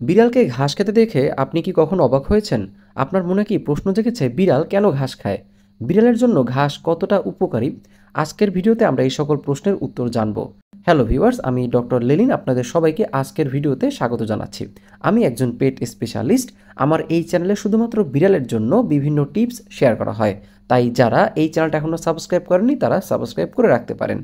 বিড়ালকে ঘাস খেতে দেখে আপনি কি কখনো অবাক হয়েছেন? আপনার মনে কি প্রশ্ন জেগেছে বিড়াল কেন ঘাস খায়? বিড়ালের জন্য ঘাস কতটা উপকারী? আজকের ভিডিওতে আমরা এই সকল প্রশ্নের উত্তর জানব। হ্যালো ভিউয়ার্স, আমি ডক্টর লেলিন আপনাদের সবাইকে আজকের ভিডিওতে স্বাগত জানাচ্ছি। আমি একজন পেট স্পেশালিস্ট। আমার এই চ্যানেলে শুধুমাত্র বিড়ালের জন্য বিভিন্ন টিপস শেয়ার করা হয়। তাই যারা এই চ্যানেলটা এখনও সাবস্ক্রাইব করেননি তারা সাবস্ক্রাইব করে রাখতে পারেন।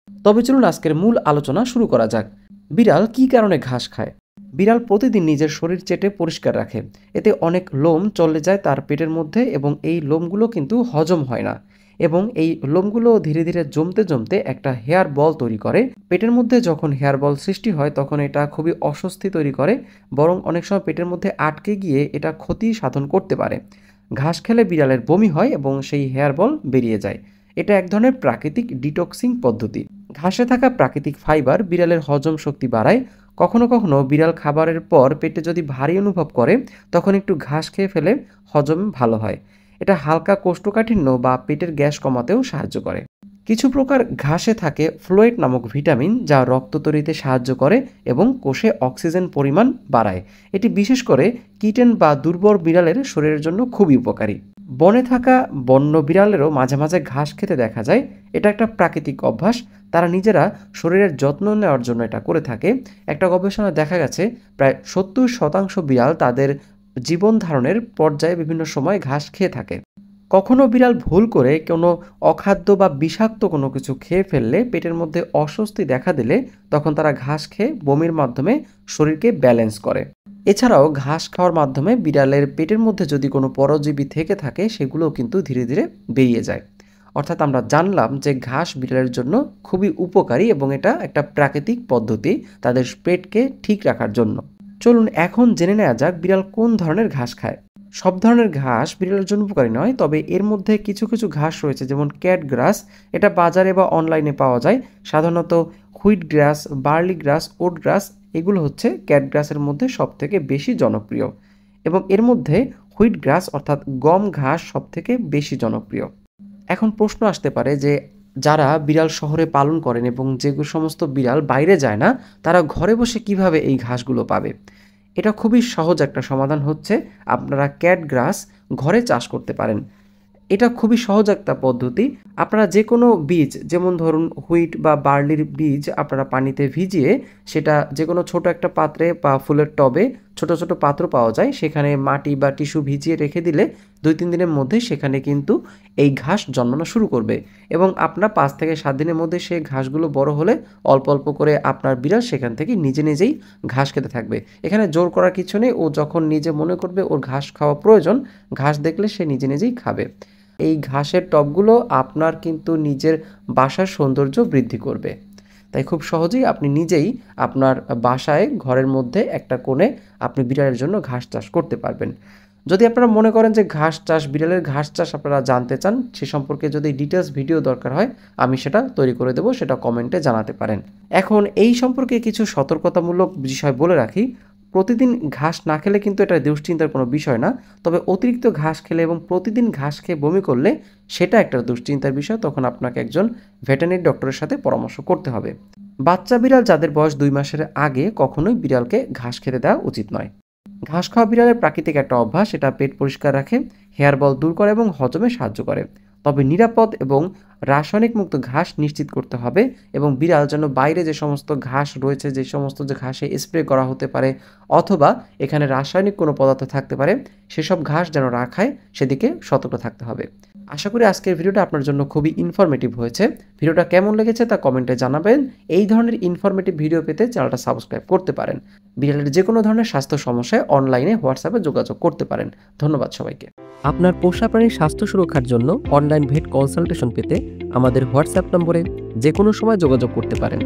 তবে চলুন আজকের মূল আলোচনা শুরু করা যাক। বিড়াল কী কারণে ঘাস খায়? বিড়াল প্রতিদিন নিজের শরীর চেটে পরিষ্কার রাখে। এতে অনেক লোম চলে যায় তার পেটের মধ্যে এবং এই লোমগুলো কিন্তু হজম হয় না, এবং এই লোমগুলো ধীরে ধীরে জমতে জমতে একটা হেয়ার বল তৈরি করে। পেটের মধ্যে যখন হেয়ার বল সৃষ্টি হয় তখন এটা খুবই অস্বস্তি তৈরি করে, বরং অনেক সময় পেটের মধ্যে আটকে গিয়ে এটা ক্ষতি সাধন করতে পারে। ঘাস খেলে বিড়ালের বমি হয় এবং সেই হেয়ার বল বেরিয়ে যায়। এটা এক ধরনের প্রাকৃতিক ডিটক্সিং পদ্ধতি। ঘাসে থাকা প্রাকৃতিক ফাইবার বিড়ালের হজম শক্তি বাড়ায়। কখনো কখনো বিড়াল খাবারের পর পেটে যদি ভারী অনুভব করে তখন একটু ঘাস খেয়ে ফেলে হজম ভালো হয়। এটা হালকা কোষ্ঠকাঠিন্য বা পেটের গ্যাস কমাতেও সাহায্য করে। কিছু প্রকার ঘাসে থাকে ফ্লোয়েড নামক ভিটামিন, যা রক্ত তৈরিতে সাহায্য করে এবং কোষে অক্সিজেন পরিমাণ বাড়ায়। এটি বিশেষ করে কিটেন বা দুর্বল বিড়ালের শরীরের জন্য খুবই উপকারী। বনে থাকা বন্য বিড়ালেরও মাঝে মাঝে ঘাস খেতে দেখা যায়। এটা একটা প্রাকৃতিক অভ্যাস। তারা নিজেরা শরীরের যত্ন নেওয়ার জন্য এটা করে থাকে। একটা গবেষণায় দেখা গেছে প্রায় 70% বিড়াল তাদের জীবন ধারণের পর্যায়ে বিভিন্ন সময় ঘাস খেয়ে থাকে। কখনো বিড়াল ভুল করে কোনো অখাদ্য বা বিষাক্ত কোনো কিছু খেয়ে ফেললে, পেটের মধ্যে অস্বস্তি দেখা দিলে, তখন তারা ঘাস খেয়ে বমির মাধ্যমে শরীরকে ব্যালেন্স করে। এছাড়াও ঘাস খাওয়ার মাধ্যমে বিড়ালের পেটের মধ্যে যদি কোনো পরজীবী থেকে থাকে সেগুলোও কিন্তু ধীরে ধীরে বেরিয়ে যায়। অর্থাৎ আমরা জানলাম যে ঘাস বিড়ালের জন্য খুবই উপকারী এবং এটা একটা প্রাকৃতিক পদ্ধতি তাদের পেটকে ঠিক রাখার জন্য। চলুন এখন জেনে নেওয়া যাক বিড়াল কোন ধরনের ঘাস খায়। সব ধরনের ঘাস বিড়ালের জন্য উপকারী নয়, তবে এর মধ্যে কিছু কিছু ঘাস রয়েছে, যেমন ক্যাট গ্রাস। এটা বাজারে বা অনলাইনে পাওয়া যায়। সাধারণত হুইট গ্রাস, বার্লি গ্রাস, ওট গ্রাস, এগুলো হচ্ছে ক্যাট গ্রাসের মধ্যে সবথেকে বেশি জনপ্রিয়। এবং এর মধ্যে হুইট গ্রাস অর্থাৎ গম ঘাস সবথেকে বেশি জনপ্রিয়। এখন প্রশ্ন আসতে পারে যে যারা বিড়াল শহরে পালন করেন এবং যে সমস্ত বিড়াল বাইরে যায় না, তারা ঘরে বসে কিভাবে এই ঘাসগুলো পাবে? এটা খুবই সহজ একটা সমাধান হচ্ছে আপনারা ক্যাট গ্রাস ঘরে চাষ করতে পারেন। এটা খুবই সহজ একটা পদ্ধতি। আপনারা যে কোনো বীজ, যেমন ধরুন হুইট বা বার্লির বীজ, আপনারা পানিতে ভিজিয়ে সেটা যে কোনো ছোট একটা পাত্রে বা ফুলের টবে, ছোট ছোট পাত্র পাওয়া যায়, সেখানে মাটি বা টিস্যু ভিজিয়ে রেখে দিলে 2-3 দিনের মধ্যে সেখানে কিন্তু এই ঘাস জন্মানো শুরু করবে। এবং আপনার 5 থেকে 7 দিনের মধ্যে সেই ঘাসগুলো বড় হলে অল্প অল্প করে আপনার বিড়াল সেখান থেকে নিজে নিজেই ঘাস খেতে থাকবে। এখানে জোর করার কিছু নেই। ও যখন নিজে মনে করবে ওর ঘাস খাওয়া প্রয়োজন, ঘাস দেখলে সে নিজে নিজেই খাবে। এই ঘাসের টবগুলো আপনার কিন্তু নিজের বাসার সৌন্দর্য বৃদ্ধি করবে। তাই খুব সহজেই আপনি নিজেই আপনার বাসায় ঘরের মধ্যে একটা কোণে আপনি বিড়ালের জন্য ঘাস চাষ করতে পারবেন। যদি আপনারা মনে করেন যে ঘাস চাষ, বিড়ালের ঘাস চাষ আপনারা জানতে চান, সে সম্পর্কে যদি ডিটেলস ভিডিও দরকার হয় আমি সেটা তৈরি করে দেবো, সেটা কমেন্টে জানাতে পারেন। এখন এই সম্পর্কে কিছু সতর্কতামূলক বিষয় বলে রাখি। প্রতিদিন ঘাস না খেলে কিন্তু এটা দুশ্চিন্তার কোনো বিষয় না। তবে অতিরিক্ত ঘাস খেলে এবং প্রতিদিন ঘাস খেয়ে বমি করলে সেটা একটা দুশ্চিন্তার বিষয়। তখন আপনাকে একজন ভেটেরিনারি ডক্টরের সাথে পরামর্শ করতে হবে। বাচ্চা বিড়াল যাদের বয়স 2 মাসের আগে কখনোই বিড়ালকে ঘাস খেতে দেওয়া উচিত নয়। ঘাস খাওয়া বিড়ালের প্রাকৃতিক একটা অভ্যাস। এটা পেট পরিষ্কার রাখে, হেয়ার বল দূর করে এবং হজমে সাহায্য করে। তবে নিরাপদ এবং রাসায়নিক মুক্ত ঘাস নিশ্চিত করতে হবে, এবং বিড়াল যেন বাইরে যে সমস্ত ঘাস রয়েছে, যে সমস্ত যে ঘাসে স্প্রে করা হতে পারে অথবা এখানে রাসায়নিক কোনো পদার্থ থাকতে পারে, সেসব ঘাস যেন না খায়, সেদিকে সতর্ক থাকতে হবে। আশা করি আজকের ভিডিওটা আপনার জন্য খুবই ইনফরমেটিভ হয়েছে। ভিডিওটা কেমন লেগেছে তা কমেন্টে জানাবেন। এই ধরনের ইনফরমেটিভ ভিডিও পেতে চ্যানেলটা সাবস্ক্রাইব করতে পারেন। বিড়ালের যে কোনো ধরনের স্বাস্থ্য সমস্যায় অনলাইনে হোয়াটসঅ্যাপে যোগাযোগ করতে পারেন। ধন্যবাদ সবাইকে। আপনার পোষা প্রাণীর স্বাস্থ্য সুরক্ষার জন্য অনলাইন ভেট কনসালটেশন পেতে আমাদের হোয়াটসঅ্যাপ নম্বরে যে কোনো সময় যোগাযোগ করতে পারেন।